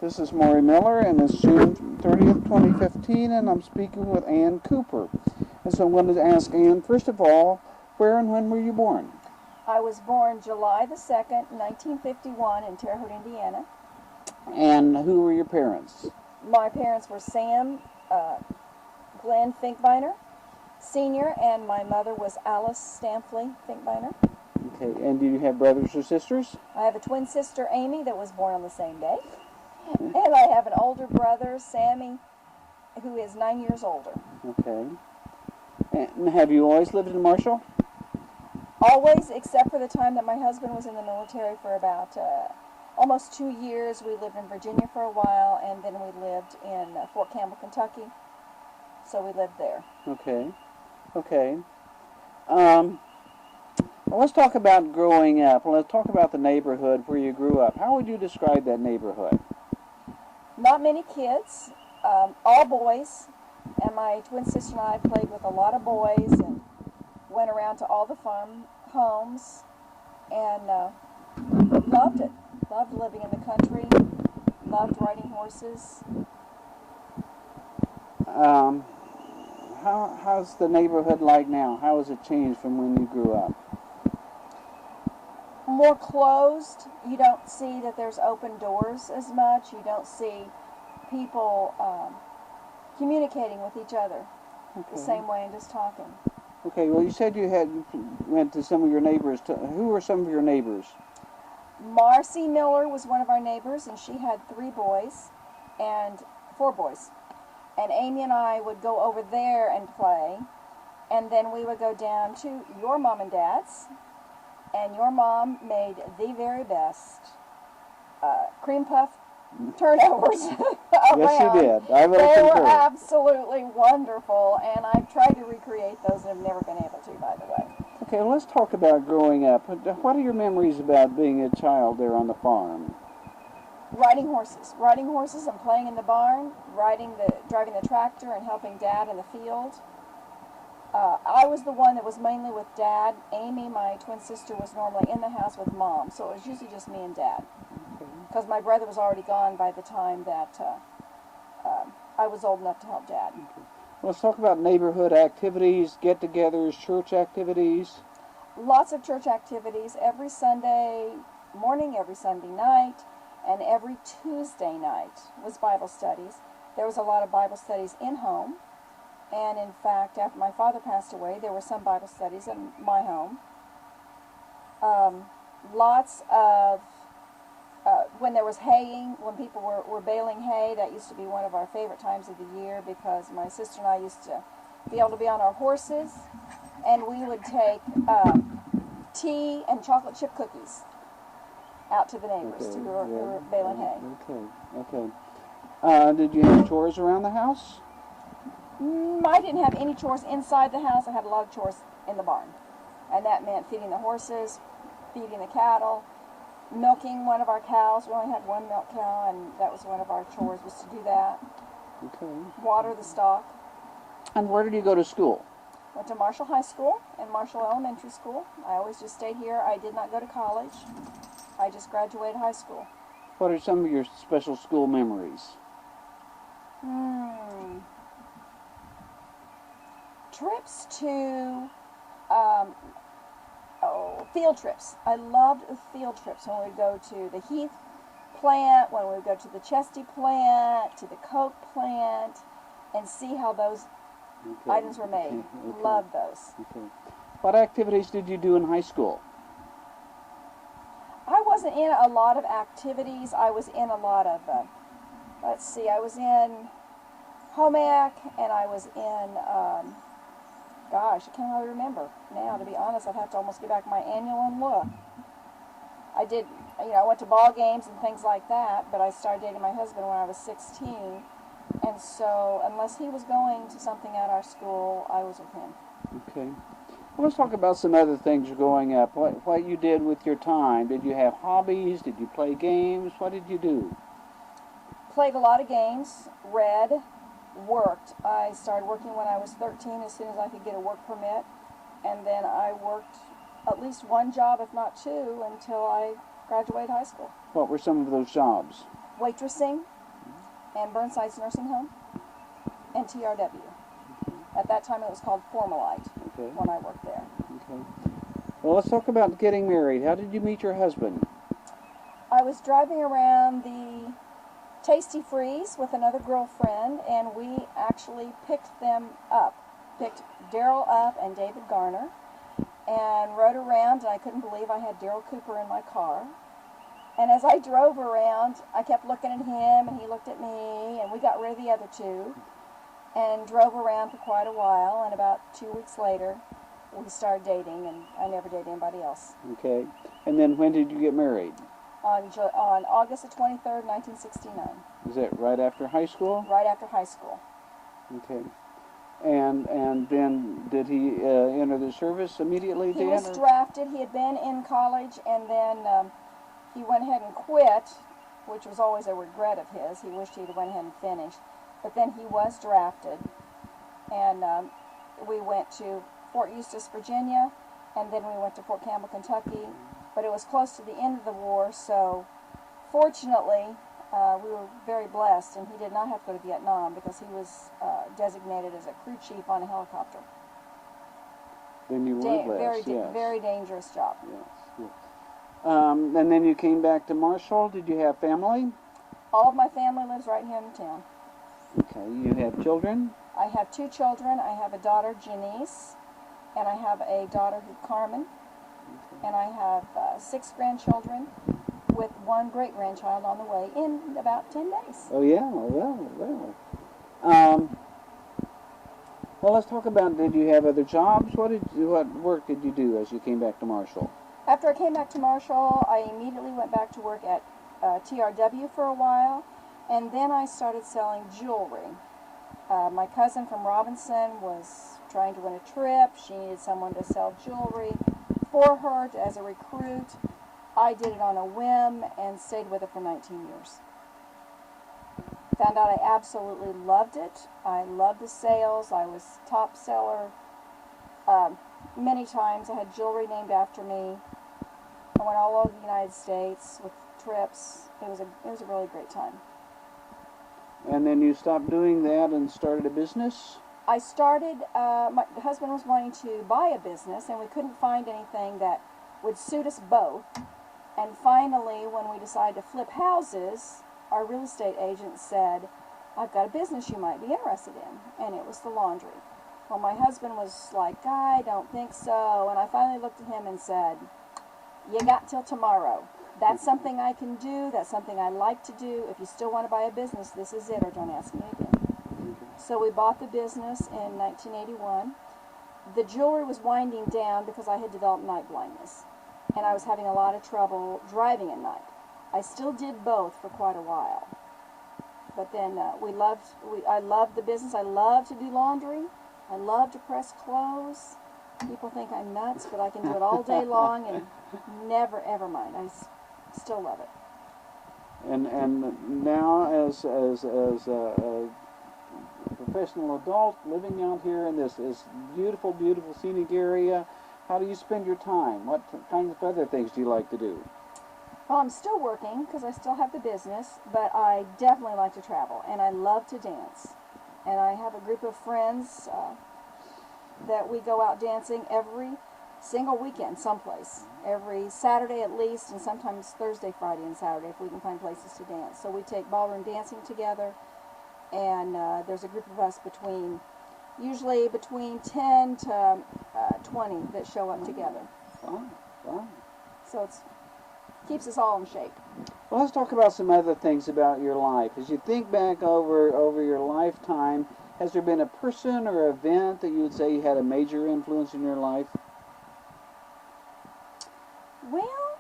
This is Maury Miller, and it's June 30th, 2015, and I'm speaking with Ann Cooper. And so I'm going to ask Ann, first of all, where and when were you born? I was born July the 2nd, 1951 in Terre Haute, Indiana. And who were your parents? My parents were Sam Glenn Finkbeiner, Sr., and my mother was Alice Stampley Finkbeiner. Okay, and do you have brothers or sisters? I have a twin sister, Amy, that was born on the same day. And I have an older brother, Sammy, who is 9 years older. Okay. And have you always lived in Marshall? Always, except for the time that my husband was in the military for about almost 2 years. We lived in Virginia for a while, and then we lived in Fort Campbell, Kentucky. So we lived there. Okay. Okay. Well, let's talk about growing up. Let's talk about the neighborhood where you grew up. How would you describe that neighborhood? Not many kids, all boys, and my twin sister and I played with a lot of boys and went around to all the farm homes and loved it. Loved living in the country, loved riding horses. How's the neighborhood like now? How has it changed from when you grew up? More closed. You don't see that there's open doors as much. You don't see people communicating with each other the same way and just talking. Okay, well, you said you went to some of your neighbors. Who were some of your neighbors? Marcy Miller was one of our neighbors, and she had 4 boys. And Amy and I would go over there and play, and then we would go down to your mom and dad's, and your mom made the very best cream puff turnovers around. Yes, she did. I will They concur. were absolutely wonderful, and I've tried to recreate those and have never been able to, by the way. Okay, well, let's talk about growing up. What are your memories about being a child there on the farm? Riding horses and playing in the barn, driving the tractor and helping Dad in the field. I was the one that was mainly with Dad. Amy, my twin sister, was normally in the house with Mom, so it was usually just me and Dad. Because my brother was already gone by the time that I was old enough to help Dad. Okay. Let's talk about neighborhood activities, get-togethers, church activities. Lots of church activities every Sunday morning, every Sunday night, and every Tuesday night was Bible studies. There was a lot of Bible studies in home. And in fact, after my father passed away, there were some Bible studies in my home. Lots of, when there was haying, when people were baling hay, that used to be one of our favorite times of the year because my sister and I used to be able to be on our horses, and we would take tea and chocolate chip cookies out to the neighbors who were baling hay. Okay. Did you have chores around the house? I didn't have any chores inside the house. I had a lot of chores in the barn. And that meant feeding the horses, feeding the cattle, milking one of our cows. We only had one milk cow, and that was one of our chores, was to do that. Okay. Water the stock. And where did you go to school? Went to Marshall High School and Marshall Elementary School. I always just stayed here. I did not go to college. I just graduated high school. What are some of your special school memories? Trips to, field trips. I loved field trips when we'd go to the Heath plant, when we'd go to the Chesty plant, to the Coke plant, and see how those items were made. Loved those. Okay. What activities did you do in high school? I wasn't in a lot of activities. I was in a lot of, I was in home ec, and I was in, gosh, I can't really remember now, to be honest. I'd have to almost get back my annual and look. I did, I went to ball games and things like that, but I started dating my husband when I was 16, and so unless he was going to something at our school, I was with him. Okay. Well, let's talk about some other things growing up. What you did with your time. Did you have hobbies? Did you play games? What did you do? Played a lot of games, read, worked. I started working when I was 13 as soon as I could get a work permit, and then I worked at least one job, if not two, until I graduated high school. What were some of those jobs? waitressing and Burnside's Nursing Home and TRW. At that time it was called Formalite when I worked there. Okay. Well, let's talk about getting married. How did you meet your husband? I was driving around the Tasty Freeze with another girlfriend, and we actually picked them up. Picked Daryl up and David Garner, and rode around, and I couldn't believe I had Daryl Cooper in my car. And as I drove around, I kept looking at him, and he looked at me, and we got rid of the other two, and drove around for quite a while, and about 2 weeks later, we started dating, and I never dated anybody else. Okay. And then when did you get married? On August the 23rd, 1969. Was that right after high school? Right after high school. Okay. And then did he enter the service immediately? He was drafted. He had been in college, and then he went ahead and quit, which was always a regret of his. He wished he'd went ahead and finished. But then he was drafted, and we went to Fort Eustis, Virginia, and then we went to Fort Campbell, Kentucky. But it was close to the end of the war, so fortunately we were very blessed, and he did not have to go to Vietnam because he was designated as a crew chief on a helicopter. Then you were blessed, Very dangerous job. Yes, yes. And then you came back to Marshall. Did you have family? All of my family lives right here in town. Okay. You have children? I have 2 children. I have a daughter, Janice, and I have a daughter, Carmen. And I have 6 grandchildren with 1 great-grandchild on the way in about 10 days. Oh, yeah. Well. Well, let's talk about, did you have other jobs? What work did you do as you came back to Marshall? After I came back to Marshall, I immediately went back to work at TRW for a while, and then I started selling jewelry. My cousin from Robinson was trying to win a trip. She needed someone to sell jewelry for her as a recruit. I did it on a whim and stayed with her for 19 years. Found out I absolutely loved it. I loved the sales. I was top seller. Many times I had jewelry named after me. I went all over the United States with trips. It was a really great time. And then you stopped doing that and started a business? I started, my husband was wanting to buy a business, and we couldn't find anything that would suit us both. And finally, when we decided to flip houses, our real estate agent said, I've got a business you might be interested in, and it was the laundry. Well, my husband was like, I don't think so, and I finally looked at him and said, you got till tomorrow. That's something I can do, that's something I like to do. If you still want to buy a business, this is it, or don't ask me again. So we bought the business in 1981. The jewelry was winding down because I had developed night blindness, and I was having a lot of trouble driving at night. I still did both for quite a while. But then I loved the business. I love to do laundry. I love to press clothes. People think I'm nuts, but I can do it all day long and never ever mind. I still love it. And now as a professional adult living out here in this beautiful scenic area, how do you spend your time? What kinds of other things do you like to do? Well, I'm still working because I still have the business, but I definitely like to travel, and I love to dance. And I have a group of friends that we go out dancing every single weekend someplace. Every Saturday at least, and sometimes Thursday, Friday, and Saturday if we can find places to dance. So we take ballroom dancing together, and there's a group of us usually between 10 to 20 that show up together. Wow. So it keeps us all in shape. Well, let's talk about some other things about your life. As you think back over your lifetime, has there been a person or event that you would say had a major influence in your life? Well,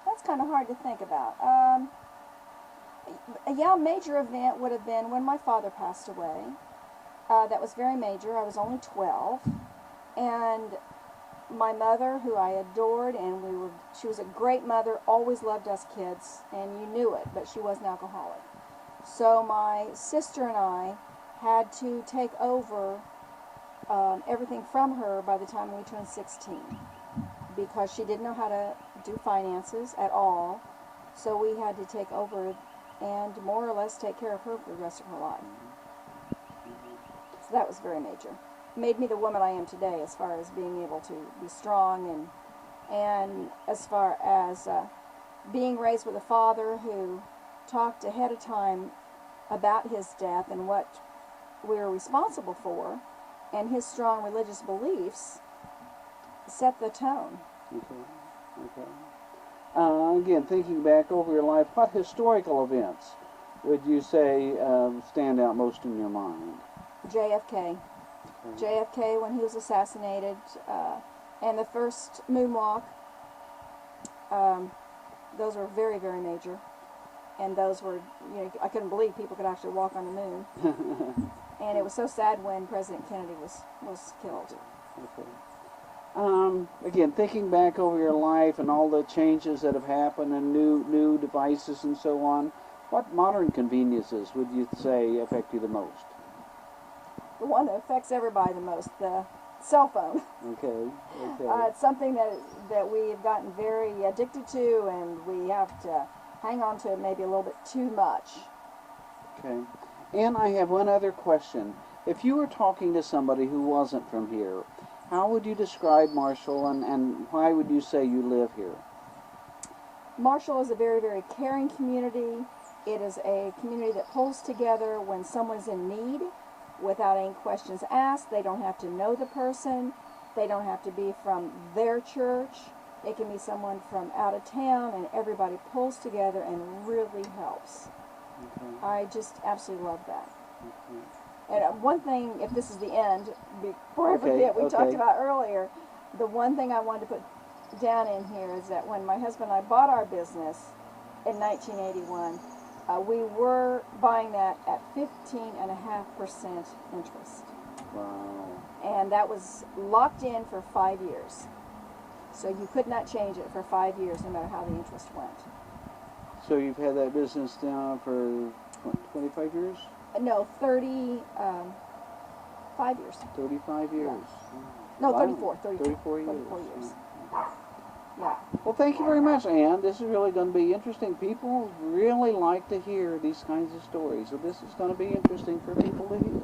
that's kind of hard to think about. A major event would have been when my father passed away. That was very major. I was only 12. And my mother, who I adored, and she was a great mother, always loved us kids, and you knew it, but she was an alcoholic. So my sister and I had to take over everything from her by the time we turned 16, because she didn't know how to do finances at all, So we had to take over and more or less take care of her for the rest of her life. So that was very major. Made me the woman I am today, as far as being able to be strong, and as far as being raised with a father who talked ahead of time about his death and what we were responsible for, and his strong religious beliefs set the tone. Okay. Again, thinking back over your life, what historical events would you say stand out most in your mind? JFK. JFK when he was assassinated, and the first moonwalk. Those were very, very major. And those were, I couldn't believe people could actually walk on the moon. And it was so sad when President Kennedy was killed. Okay. Again, thinking back over your life and all the changes that have happened and new devices and so on, what modern conveniences would you say affect you the most? The one that affects everybody the most, the cell phone. Okay. It's something that we have gotten very addicted to, and we have to hang on to it maybe a little bit too much. Okay. And I have one other question. If you were talking to somebody who wasn't from here, how would you describe Marshall, and why would you say you live here? Marshall is a very, very caring community. It is a community that pulls together when someone's in need without any questions asked. They don't have to know the person. They don't have to be from their church. It can be someone from out of town, and everybody pulls together and really helps. Okay. I just absolutely love that. Okay. And one thing, if this is the end, before I forget, we talked about earlier, the one thing I wanted to put down in here is that when my husband and I bought our business in 1981, we were buying that at 15.5% interest. Wow. And that was locked in for 5 years. So you could not change it for 5 years, no matter how the interest went. So you've had that business now for, what, 25 years? No, 35 years. 35 years. Yeah. No, Wow. 34 years. 34 years. Yeah. Well, thank you very much, Ann. This is really going to be interesting. People really like to hear these kinds of stories, so this is going to be interesting for people to hear.